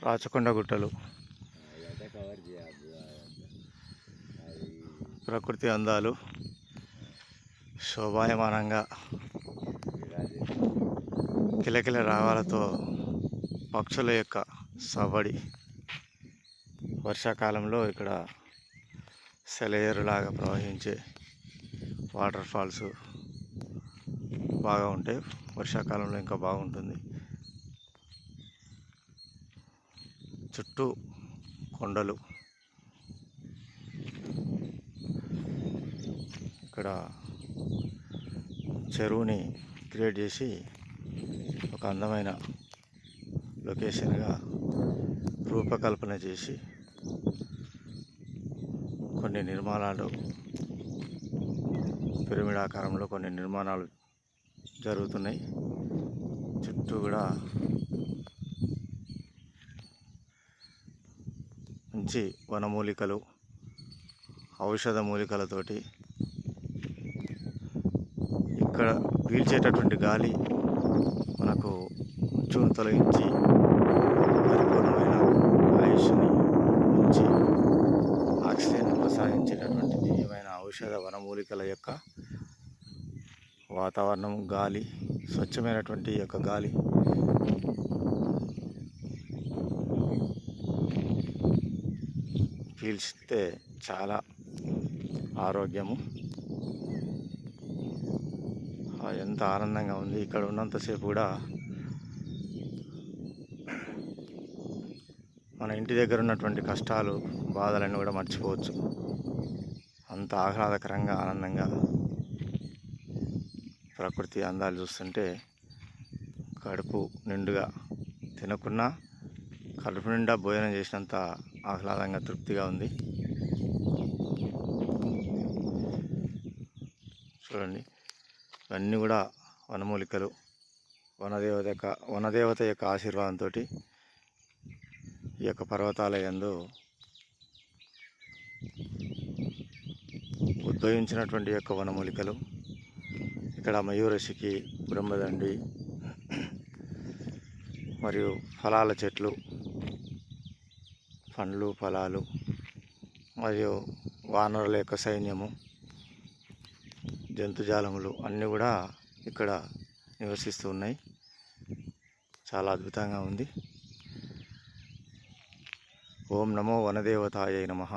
రాచకొండ గుట్టలు ప్రకృతి అందాలు శోభాయమానంగా కిలకిల రావాలతో పక్షుల యొక్క సవ్వడి. వర్షాకాలంలో ఇక్కడ సెలయేరులాగా ప్రవహించే వాటర్ ఫాల్స్ బాగా ఉంటాయి. వర్షాకాలంలో ఇంకా బాగుంటుంది. చుట్టూ కొండలు. ఇక్కడ చెరువుని క్రియేట్ చేసి ఒక అందమైన లొకేషన్గా రూపకల్పన చేసి కొన్ని నిర్మాణాలు, పిరమిడ్ ఆకారంలో కొన్ని నిర్మాణాలు జరుగుతున్నాయి. చుట్టూ కూడా మంచి వనమూలికలు, ఔషధ మూలికలతోటి ఇక్కడ పీల్చేటటువంటి గాలి మనకు మృత్యువును తొలగించి పరిపూర్ణమైన ఆయుష్ని ఉంచి ఆక్సిజన్ ప్రసాదించేటటువంటి దివ్యమైన ఔషధ వనమూలికల యొక్క వాతావరణం, గాలి, స్వచ్ఛమైనటువంటి యొక్క గాలి పీల్చితే చాలా ఆరోగ్యము. ఎంత ఆనందంగా ఉంది. ఇక్కడ ఉన్నంతసేపు కూడా మన ఇంటి దగ్గర ఉన్నటువంటి కష్టాలు, బాధలన్నీ కూడా మర్చిపోవచ్చు. అంత ఆహ్లాదకరంగా, ఆనందంగా ప్రకృతి అందాలు చూస్తుంటే కడుపు నిండుగా తినకున్నా కడుపు నిండా భోజనం చేసినంత ఆహ్లాదంగా, తృప్తిగా ఉంది. చూడండి, ఇవన్నీ కూడా వనమూలికలు. వనదేవత యొక్క ఆశీర్వాదంతో ఈ యొక్క పర్వతాల యందు ఉద్భవించినటువంటి యొక్క వనమూలికలు. ఇక్కడ మయూరశికి, బ్రహ్మదండి మరియు ఫలాల చెట్లు, పండ్లు, ఫలాలు మరియు వానరుల యొక్క సైన్యము, జంతుజాలములు అన్నీ కూడా ఇక్కడ నివసిస్తూ ఉన్నాయి. చాలా అద్భుతంగా ఉంది. ఓం నమో వనదేవతాయై నమః.